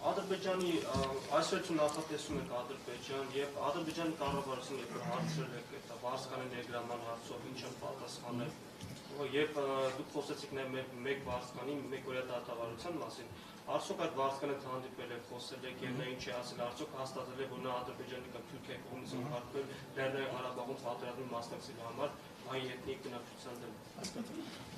Ադրբեջանի այսօր նախատեսում եք Ադրբեջան եւ Ադրբեջանի կառավարությունը երբ հարցրել եք այդ վարձկանի ներգրաման հարցով ինչ են պատասխանել եւ դուք խոսեցիք նաեւ մեկ վարձկանի մեկ օրյա դատավարության մասին արդյոք այդ վարձկանը հանդիպել եք խոսել եք եւ նա ինչ է ասել արդյոք հաստատել է որ նա Ադրբեջանի կամ Թուրքիայի կողմից ուղարկվել Լեռնային Ղարաբաղում պատերազմին մասնակցելու համար հայ էթնիկ բնակչության դեմ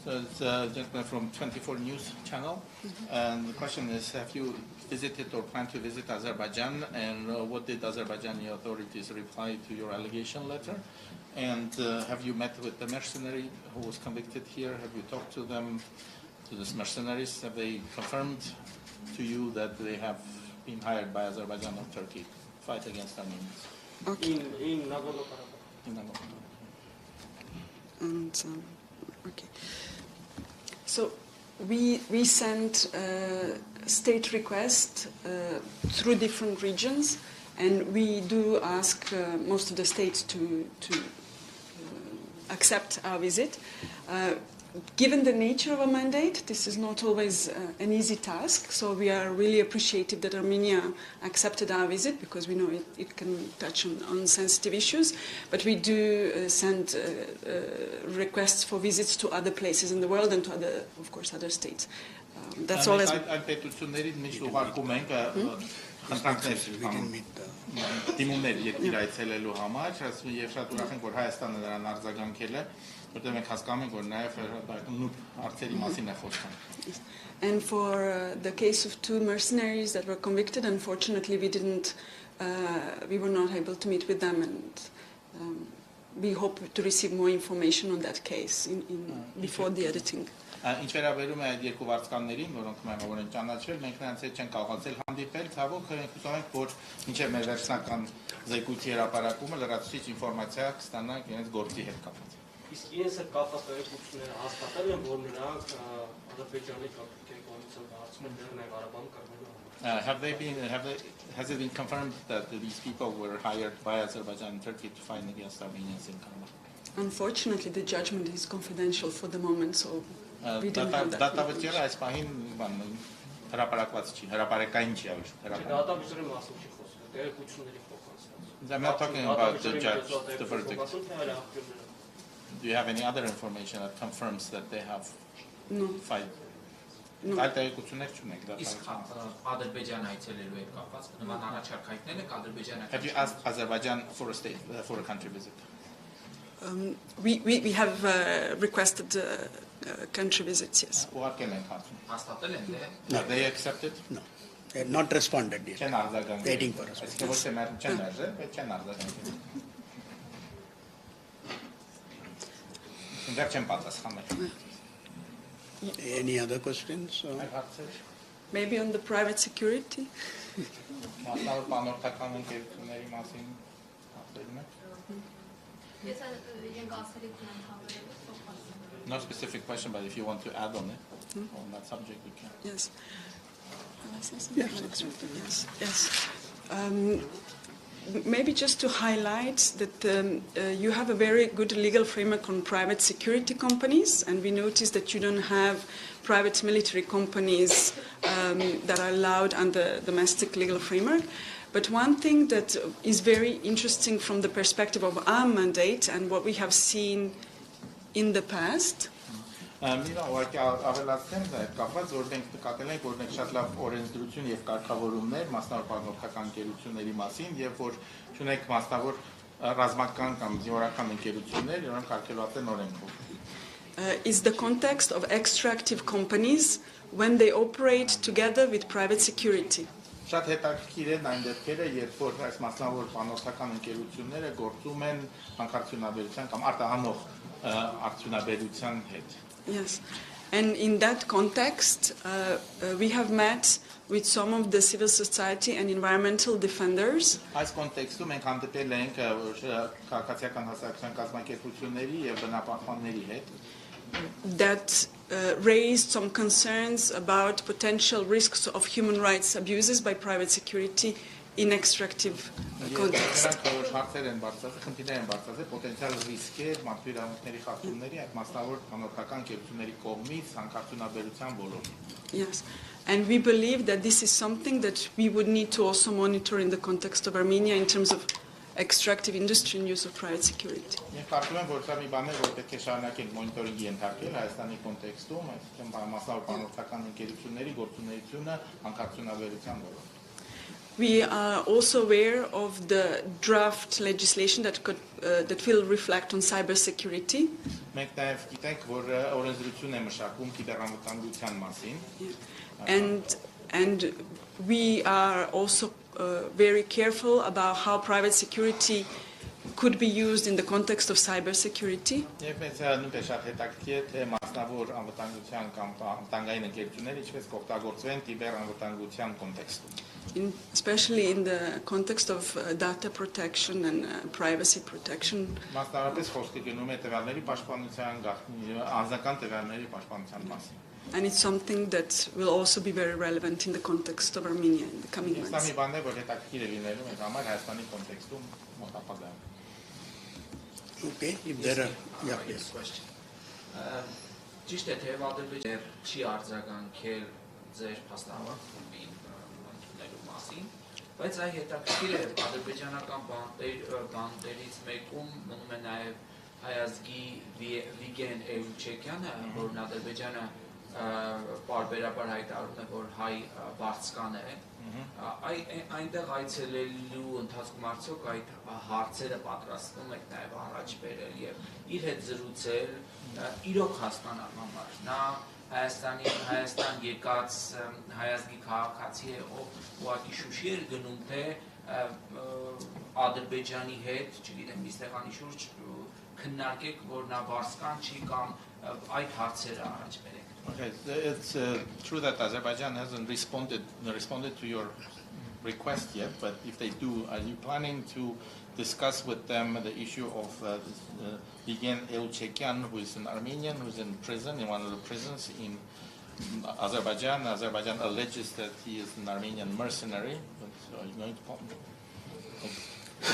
So it's a gentleman from 24 News channel, and the question is, have you visited or plan to visit Azerbaijan, and what did Azerbaijani authorities reply to your allegation letter? And have you met with the mercenary who was convicted here? Have you talked to them, to these mercenaries? Have they confirmed to you that they have been hired by Azerbaijan or Turkey to fight against Armenians? Okay. In Nagorno-Karabakh. In Nagorno. And, okay. So we sent state requests through different regions, and we do ask most of the states to accept our visit. Given the nature of a mandate, this is not always an easy task, so we are really appreciative that Armenia accepted our visit because we know it can touch on sensitive issues, but we do send requests for visits to other places in the world and to other, of course, other states. That's all. And for the case of two mercenaries that were convicted, unfortunately we were not able to meet with them, and we hope to receive more information on that case before the editing. Ինչ վերաբերում է այդ երկու վարձկաններին, որոնք մեղավոր են ճանաչվել, մենք նրանց հետ չենք կարողացել հանդիպել, ցավոք մենք հուսով ենք, որ մինչև մեր վերջնական զեկույցի հրապարակումը լրացուցիչ ինֆորմացիա կստանանք իրենց գործի հետ կապված։ Իսկ իրենց հետ կապված տեղեկությունները հաստատել են, որ նրանք Ադրբեջանի կամ Թուրքիայի կողմից հարցում են Լեռնային Ղարաբաղում կազմելու Has it been confirmed that these people were hired by Azerbaijan and Turkey to fight against Armenians in Karabakh? Unfortunately, the judgment is confidential for the moment, so we didn't have that. Դատավճիռը այս պահին հրապարակված չի, հրապարակային չի ավելի։ Դատավճիռի մասին չի խոսում, տեղեկությունների փոխանցված։ I'm not talking about the judge, the verdict. Do you have any other information that confirms that they have fight? No. Այդ տեղեկություններ չունեք դա։ Իսկ Ադրբեջան այցելելու հետ կապված նման առաջարկայիններ եք Ադրբեջանը։ Have you asked Azerbaijan for a country visit? We have requested country visits, yes. Ուղարկել են հարցում։ Հաստատել են դե։ Have they accepted? No. They have not responded yet. Չեն արձագանքել։ Waiting for us. Այսինքն ոչ թե մեր չեն արժե, բայց չեն արձագանքել։ Դեռ չեն պատասխանել։ Any other questions? Maybe on the private security? Մասնավոր բանորդական ընկերությունների մասին ասելն է։ No specific question, but if you want to add on it, on that subject, we can. Yes. Yes. Maybe just to highlight that you have a very good legal framework on private security companies, and we noticed that you don't have private military companies that are allowed under domestic legal framework. But one thing that is very interesting from the perspective of our mandate and what we have seen in the past. Ավելացնեմ դա կապված որ մենք նկատել ենք որ մենք շատ լավ օրենսդրություն եւ կարգավորումներ մասնավոր բանողական ընկերությունների մասին եւ որ ունենք մասնավոր ռազմական կամ զինվորական ընկերություններ որոնք արգելված են օրենքով Is the context of extractive companies when they operate together with private security. Շատ հետաքրքիր են այն դեպքերը, երբ որ այս մասնավոր բանողական ընկերությունները գործում են հանքարդյունաբերության կամ արտահանող արդյունաբերության հետ Yes, and in that context, we have met with some of the civil society and environmental defenders. Այս կոնտեքստում մենք հանդիպել ենք քաղաքացիական հասարակության կազմակերպությունների եւ բնապահպանների հետ that raised some concerns about potential risks of human rights abuses by private security in extractive context. Նրանք հարցեր են բարձրացել, խնդիրներ են բարձրացել, պոտենցիալ ռիսկեր, մարդու իրավունքների խախտումների, այդ մասնավոր անօրինական ընկերությունների կողմից հանքարդյունաբերության ոլորտում։ Yes, and we believe that this is something that we would need to also monitor in the context of Armenia in terms of extractive industry and use of private security. Ես կարծում եմ, որ սա մի բան է, որ պետք է շարունակենք մոնիտորինգի ենթարկել Հայաստանի կոնտեքստում, այսինքն մասնավոր բանախոսական ընկերությունների գործունեությունը հանքարդյունաբերության ոլորտում։ We are also aware of the draft legislation that will reflect on cybersecurity. Մենք նաև գիտենք, որ օրենսդրություն է մշակում կիբեռանվտանգության մասին։ And we are also very careful about how private security could be used in the context of cybersecurity. Եվ մեզ նույնպես շատ հետաքրքիր է, թե մասնավոր անվտանգության կամ անվտանգային ընկերությունները ինչպես կօգտագործվեն կիբեռանվտանգության կոնտեքստում։ Especially in the context of data protection and privacy protection. Մասնավորապես խոսքը գնում է տվյալների պաշտպանության, անձնական տվյալների պաշտպանության մասին։ And it's something that will also be very relevant in the context of Armenia in the coming months. Սա մի բան է, որ հետաքրքիր է լինելու մեզ համար Հայաստանի կոնտեքստում մոտ ապագայում։ Okay, if there are, yeah, yes. Question. Ճիշտ է, թե Ադրբեջանը չի արձագանքել ձեր փաստահավաքումին ընդունելու մասին, բայց այ հետաքրքիր է ադրբեջանական բանտերից մեկում մնում է նաև հայազգի Վիգեն Էլուչեկյանը, որն Ադրբեջանը պարբերաբար հայտարարում է, որ հայ վարձկան է, այնտեղ այցելելու ընթացքում արդյոք այդ հարցերը պատրաստվում եք նաև առաջ բերել եւ իր հետ զրուցել իրոք հասկանալ համար։ Նա Հայաստան եկած հայազգի քաղաքացի է, ով ուղղակի Շուշի էր գնում, թե Ադրբեջանի հետ, չգիտեմ, իստեղանի շուրջ քննարկեք, որ նա վարձկան չի կամ այդ հարցերը առաջ բերեք։ Okay, it's true that Azerbaijan hasn't responded to your request yet, but if they do, are you planning to discuss with them the issue of Vigen Elchekyan, who is an Armenian, who is in prison, in one of the prisons in Azerbaijan? Azerbaijan alleges that he is an Armenian mercenary. So are you going to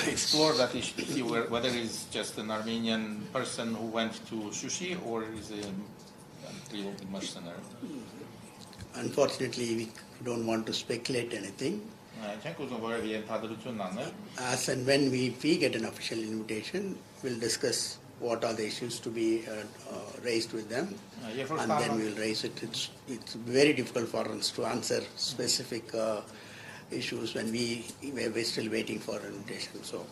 explore that issue, see whether he's just an Armenian person who went to Shushi or is a real mercenary? Unfortunately, we don't want to speculate anything. As and when we get an official invitation, we'll discuss what are the issues to be raised with them, and then we'll raise it. It's very difficult for us to answer specific issues when we're still waiting for an invitation. So.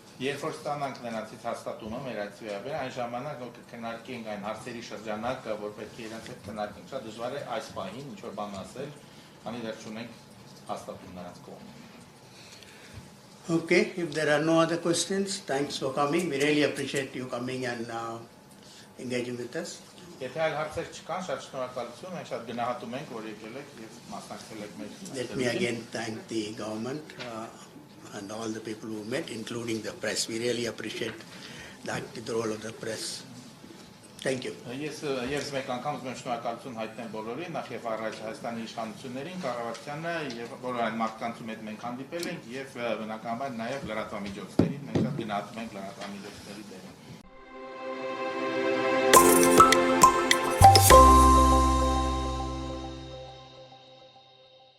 Okay, if there are no other questions, thanks for coming. We really appreciate you coming and engaging with us. Let me again thank the government and all the people who met, including the press. We really appreciate the active role of the press. Thank you. Ես մեկ անգամ ուզում եմ շնորհակալություն հայտնել բոլորին, նախ եւ առաջ Հայաստանի իշխանություններին, կառավարությանը եւ բոլոր այն մարդկանցում հետ մենք հանդիպել ենք եւ բնականաբար նաեւ լրատվամիջոցներին, մենք շատ գնահատում ենք լրատվամիջոցների դերը։